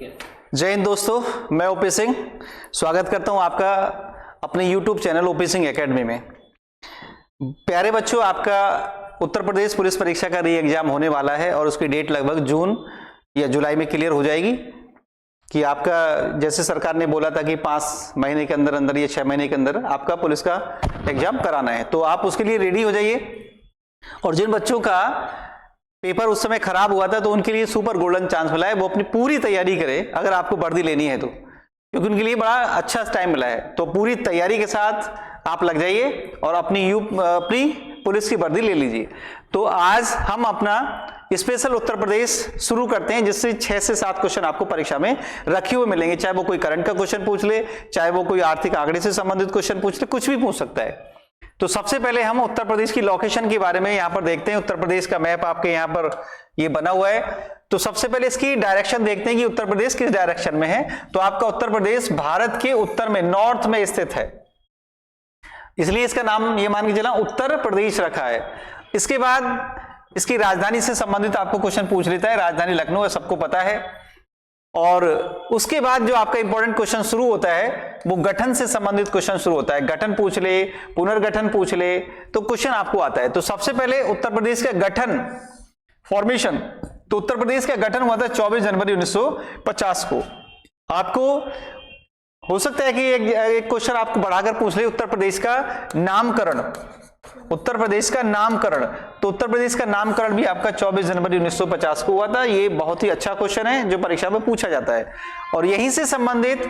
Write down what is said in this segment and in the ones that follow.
है। जय हिंद दोस्तों, मैं ओपी सिंह स्वागत करता हूं आपका अपने YouTube channel OP Singh academy में। प्यारे बच्चों, आपका उत्तर प्रदेश पुलिस परीक्षा का री एग्जाम होने वाला है और उसकी डेट लगभग जून या जुलाई में क्लियर हो जाएगी। कि आपका जैसे सरकार ने बोला था कि 5 महीने के अंदर अंदर या 6 महीने के अंदर आपका पुलिस का एग्जाम कराना है, तो आप उसके लिए रेडी हो जाइए। और जिन बच्चों का पेपर उस समय खराब हुआ था तो उनके लिए सुपर गोल्डन चांस मिला है, वो अपनी पूरी तैयारी करें अगर आपको वर्दी लेनी है तो, क्योंकि उनके लिए बड़ा अच्छा टाइम मिला है। तो पूरी तैयारी के साथ आप लग जाइए और अपनी पुलिस की वर्दी ले लीजिए। तो आज हम अपना स्पेशल उत्तर प्रदेश शुरू करते हैं, जिससे 6 से 7 क्वेश्चन आपको परीक्षा में रखे हुए मिलेंगे। चाहे वो कोई करंट का क्वेश्चन पूछ ले, चाहे वो कोई आर्थिक आंकड़े से संबंधित क्वेश्चन पूछ ले, कुछ भी पूछ सकता है। तो सबसे पहले हम उत्तर प्रदेश की लोकेशन के बारे में यहां पर देखते हैं। उत्तर प्रदेश का मैप आपके यहां पर ये बना हुआ है। तो सबसे पहले इसकी डायरेक्शन देखते हैं कि उत्तर प्रदेश किस डायरेक्शन में है। तो आपका उत्तर प्रदेश भारत के उत्तर में, नॉर्थ में स्थित है, इसलिए इसका नाम ये मान के चला उत्तर प्रदेश रखा है। इसके बाद इसकी राजधानी से संबंधित आपको क्वेश्चन पूछ लेता है। राजधानी लखनऊ है, सबको पता है। और उसके बाद जो आपका इंपॉर्टेंट क्वेश्चन शुरू होता है वो गठन से संबंधित क्वेश्चन शुरू होता है। गठन पूछ ले, पुनर्गठन पूछ ले, तो क्वेश्चन आपको आता है। तो सबसे पहले उत्तर प्रदेश का गठन, फॉर्मेशन। तो उत्तर प्रदेश का गठन हुआ था 24 जनवरी 1950 को। आपको हो सकता है कि एक क्वेश्चन आपको बढ़ाकर पूछ ले, उत्तर प्रदेश का नामकरण। उत्तर प्रदेश का नामकरण, तो उत्तर प्रदेश का नामकरण भी आपका 24 जनवरी 1950 को हुआ था। ये बहुत ही अच्छा क्वेश्चन है जो परीक्षा में पूछा जाता है। और यहीं से संबंधित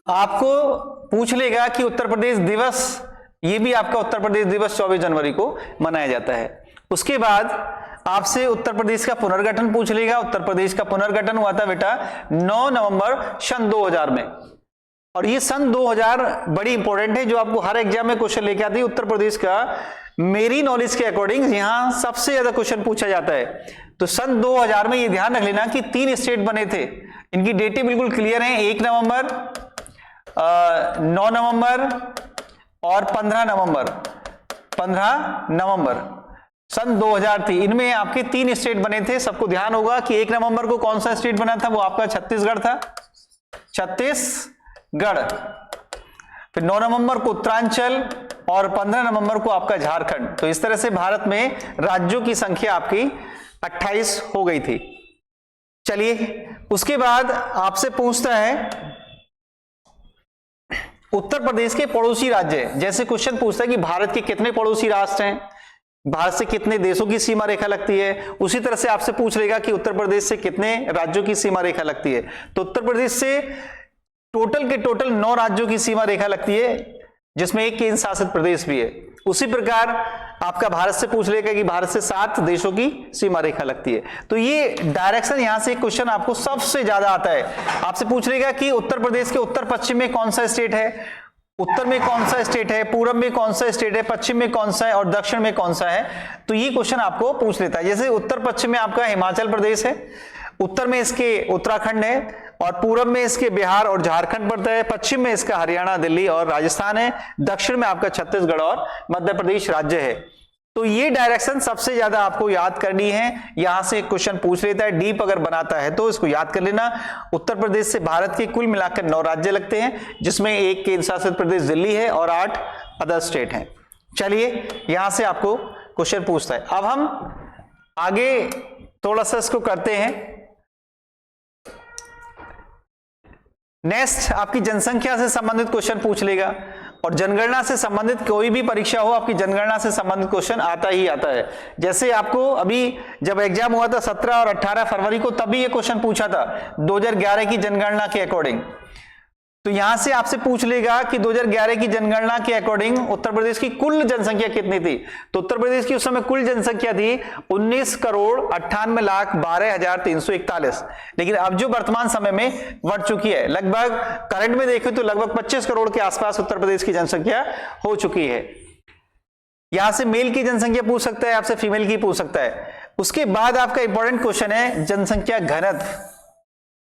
आपको पूछ लेगा कि उत्तर प्रदेश दिवस, ये भी आपका उत्तर प्रदेश दिवस 24 जनवरी को मनाया जाता है। उसके बाद आपसे उत्तर प्रदेश का पुनर्गठन पूछ लेगा। उत्तर प्रदेश का पुनर्गठन हुआ था बेटा 9 नवंबर सन 2000 में। और ये सन 2000 बड़ी इंपॉर्टेंट है, जो आपको हर एग्जाम में क्वेश्चन लेके आती है। उत्तर प्रदेश का मेरी नॉलेज के अकॉर्डिंग यहां सबसे ज्यादा क्वेश्चन पूछा जाता है। तो सन 2000 में ये ध्यान रख लेना कि 3 स्टेट बने थे। इनकी डेटें बिल्कुल क्लियर हैं, 1 नवंबर, 9 नवंबर और 15 नवंबर। 15 नवंबर सन 2000 थी। इनमें आपके 3 स्टेट बने थे। सबको ध्यान होगा कि 1 नवंबर को कौन सा स्टेट बना था, वो आपका छत्तीसगढ़ था, छत्तीसगढ़। फिर 9 नवंबर को उत्तरांचल और 15 नवंबर को आपका झारखंड। तो इस तरह से भारत में राज्यों की संख्या आपकी 28 हो गई थी। चलिए, उसके बाद आपसे पूछता है उत्तर प्रदेश के पड़ोसी राज्य। जैसे क्वेश्चन पूछता है कि भारत के कितने पड़ोसी राष्ट्र हैं, भारत से कितने देशों की सीमा रेखा लगती है, उसी तरह से आपसे पूछ लेगा कि उत्तर प्रदेश से कितने राज्यों की सीमा रेखा लगती है। तो उत्तर प्रदेश से टोटल के टोटल 9 राज्यों की सीमा रेखा लगती है, जिसमें एक केंद्र शासित प्रदेश भी है। उसी प्रकार आपका भारत से पूछ लेगा कि भारत से 7 देशों की सीमा रेखा लगती है। तो ये डायरेक्शन, यहां से क्वेश्चन आपको सबसे ज्यादा आता है। आपसे पूछ लेगा कि उत्तर प्रदेश के उत्तर पश्चिम में कौन सा स्टेट है, उत्तर में कौन सा स्टेट है, पूर्व में कौन सा स्टेट है, पश्चिम में कौन सा है और दक्षिण में कौन सा है। तो ये क्वेश्चन आपको पूछ लेता है। जैसे उत्तर पश्चिम में आपका हिमाचल प्रदेश है, उत्तर में इसके उत्तराखंड है, और पूर्व में इसके बिहार और झारखंड पड़ता है, पश्चिम में इसका हरियाणा, दिल्ली और राजस्थान है, दक्षिण में आपका छत्तीसगढ़ और मध्य प्रदेश राज्य है। तो ये डायरेक्शन सबसे ज्यादा आपको याद करनी है। यहां से एक क्वेश्चन पूछ लेता है, डीप अगर बनाता है तो इसको याद कर लेना। उत्तर प्रदेश से भारत के कुल मिलाकर 9 राज्य लगते हैं, जिसमें एक केंद्र शासित प्रदेश दिल्ली है और 8 अदर स्टेट हैं। चलिए, यहां से आपको क्वेश्चन पूछता है। अब हम आगे थोड़ा सा इसको करते हैं। नेक्स्ट आपकी जनसंख्या से संबंधित क्वेश्चन पूछ लेगा। और जनगणना से संबंधित कोई भी परीक्षा हो, आपकी जनगणना से संबंधित क्वेश्चन आता ही आता है। जैसे आपको अभी जब एग्जाम हुआ था 17 और 18 फरवरी को, तभी ये क्वेश्चन पूछा था 2011 की जनगणना के अकॉर्डिंग। तो यहां से आपसे पूछ लेगा कि 2011 की जनगणना के अकॉर्डिंग उत्तर प्रदेश की कुल जनसंख्या कितनी थी। तो उत्तर प्रदेश की उस समय कुल जनसंख्या थी 19,98,12,341। लेकिन अब जो वर्तमान समय में बढ़ चुकी है, लगभग करंट में देखें तो लगभग 25 करोड़ के आसपास उत्तर प्रदेश की जनसंख्या हो चुकी है। यहां से मेल की जनसंख्या पूछ सकता है, आपसे फीमेल की पूछ सकता है। उसके बाद आपका इंपॉर्टेंट क्वेश्चन है जनसंख्या घनत्व।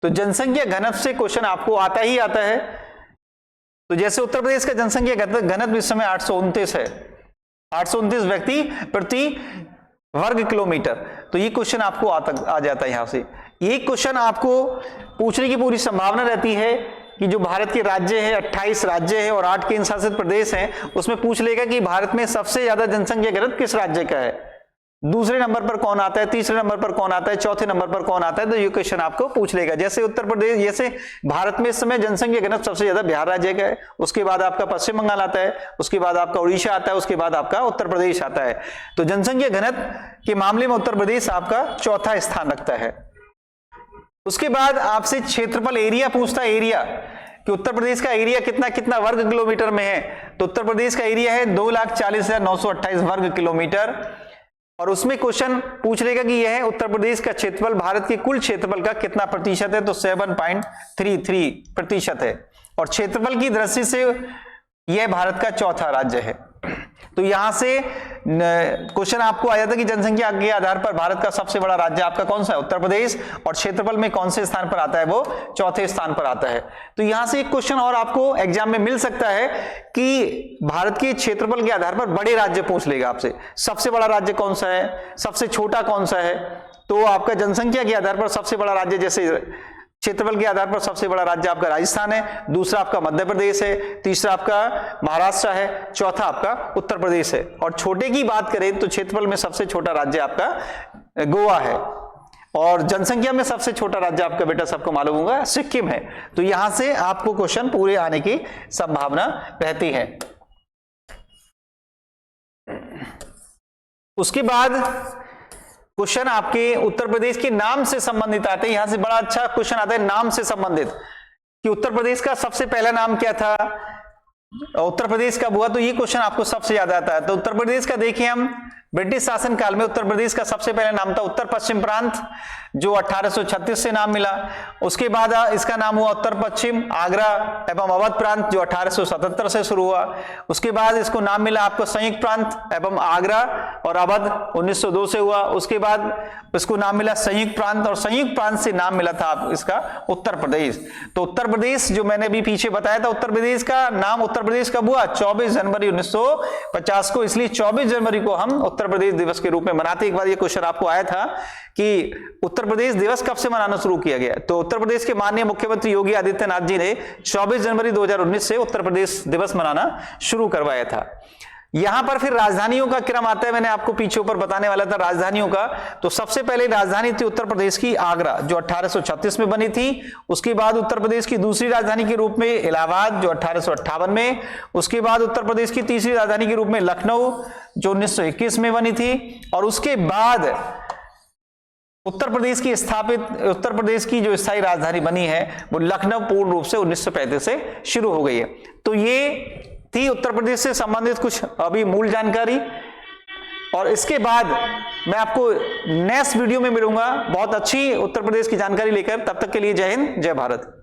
तो जनसंख्या घनत्व से क्वेश्चन आपको आता ही आता है। तो जैसे उत्तर प्रदेश का जनसंख्या घनत्व इस समय 829 है, 829 व्यक्ति प्रति वर्ग किलोमीटर। तो ये क्वेश्चन आपको आ जाता है यहां से। ये क्वेश्चन आपको पूछने की पूरी संभावना रहती है कि जो भारत के राज्य है 28 राज्य है और 8 केंद्र शासित प्रदेश हैं, उसमें पूछ लेगा कि भारत में सबसे ज्यादा जनसंख्या घनत्व किस राज्य का है, दूसरे नंबर पर कौन आता है, तीसरे नंबर पर कौन आता है, चौथे नंबर पर कौन आता है। तो ये क्वेश्चन आपको पूछ लेगा। जैसे उत्तर प्रदेश, जैसे भारत में इस समय जनसंख्या घनत्व सबसे ज्यादा बिहार राज्य का है, उसके बाद आपका पश्चिम बंगाल आता है, उसके बाद आपका उड़ीसा आता है, उसके बाद आपका उत्तर प्रदेश आता है। तो जनसंख्या घनत्व के मामले में उत्तर प्रदेश आपका चौथा स्थान रखता है। उसके बाद आपसे क्षेत्रफल एरिया पूछता है, एरिया कि उत्तर प्रदेश का एरिया कितना कितना वर्ग किलोमीटर में है। तो उत्तर प्रदेश का एरिया है 2,40,928 वर्ग किलोमीटर। और उसमें क्वेश्चन पूछ लेगा कि यह उत्तर प्रदेश का क्षेत्रफल भारत के कुल क्षेत्रफल का कितना प्रतिशत है। तो 7.33% है। और क्षेत्रफल की दृष्टि से यह भारत का चौथा राज्य है। तो यहां से क्वेश्चन आपको आ जाता है कि जनसंख्या के आधार पर भारत का सबसे बड़ा राज्य आपका कौन सा है, उत्तर प्रदेश, और क्षेत्रफल में कौन से स्थान पर आता है, वो चौथे स्थान पर आता है। तो यहां से एक क्वेश्चन और आपको एग्जाम में मिल सकता है कि भारत के क्षेत्रफल के आधार पर बड़े राज्य पूछ लेगा आपसे, सबसे बड़ा राज्य कौन सा है, सबसे छोटा कौन सा है। तो आपका जनसंख्या के आधार पर सबसे बड़ा राज्य, जैसे क्षेत्रफल के आधार पर सबसे बड़ा राज्य आपका राजस्थान है, दूसरा आपका मध्य प्रदेश है, तीसरा आपका महाराष्ट्र है, चौथा आपका उत्तर प्रदेश है। और छोटे की बात करें तो क्षेत्रफल में सबसे छोटा राज्य आपका गोवा है, और जनसंख्या में सबसे छोटा राज्य आपका बेटा सबको मालूम होगा सिक्किम है। तो यहां से आपको क्वेश्चन पूरे आने की संभावना रहती है। उसके बाद क्वेश्चन आपके उत्तर प्रदेश के नाम से संबंधित आते हैं। यहां से बड़ा अच्छा क्वेश्चन आता है नाम से संबंधित, कि उत्तर प्रदेश का सबसे पहला नाम क्या था, उत्तर प्रदेश कब हुआ। तो ये क्वेश्चन आपको सबसे ज्यादा आता है। तो उत्तर प्रदेश का देखिए हम, ब्रिटिश शासन काल में उत्तर प्रदेश का सबसे पहला नाम था उत्तर पश्चिम प्रांत, जो 1836 से नाम मिला। उसके बाद इसका नाम हुआ उत्तर पश्चिम आगरा एवं अवध प्रांत, जो 1877 से शुरू हुआ। उसके बाद इसको नाम मिला आपको संयुक्त प्रांत एवं आगरा और अवध, 1902 से हुआ। उसके बाद इसको नाम मिला संयुक्त प्रांत, और संयुक्त प्रांत से नाम मिला था आप इसका उत्तर प्रदेश। तो उत्तर प्रदेश जो मैंने भी पीछे बताया था, उत्तर प्रदेश का नाम उत्तर प्रदेश कब हुआ, 24 जनवरी 1950 को। इसलिए 24 जनवरी को हम उत्तर प्रदेश दिवस के रूप में मनाते। एक बार ये क्वेश्चन आपको आया था कि उत्तर प्रदेश दिवस कब से मनाना शुरू किया गया। तो उत्तर प्रदेश के माननीय मुख्यमंत्री योगी आदित्यनाथ जी ने 24 जनवरी 2019 से उत्तर प्रदेश दिवस मनाना शुरू करवाया था। यहां पर फिर राजधानियों का क्रम आता है, मैंने आपको पीछे ऊपर बताने वाला था राजधानियों का। तो सबसे पहले राजधानी थी उत्तर प्रदेश की आगरा, जो 1836 में बनी थी। उसके बाद उत्तर प्रदेश की दूसरी राजधानी के रूप में इलाहाबाद, जो 1858 में। उसके बाद उत्तर प्रदेश की तीसरी राजधानी के रूप में लखनऊ, जो 1921 में बनी थी। और उसके बाद उत्तर प्रदेश की जो स्थायी राजधानी बनी है वो लखनऊ पूर्ण रूप से 1935 से शुरू हो गई है। तो ये थी उत्तर प्रदेश से संबंधित कुछ अभी मूल जानकारी। और इसके बाद मैं आपको नेक्स्ट वीडियो में मिलूंगा बहुत अच्छी उत्तर प्रदेश की जानकारी लेकर। तब तक के लिए जय हिंद, जय भारत।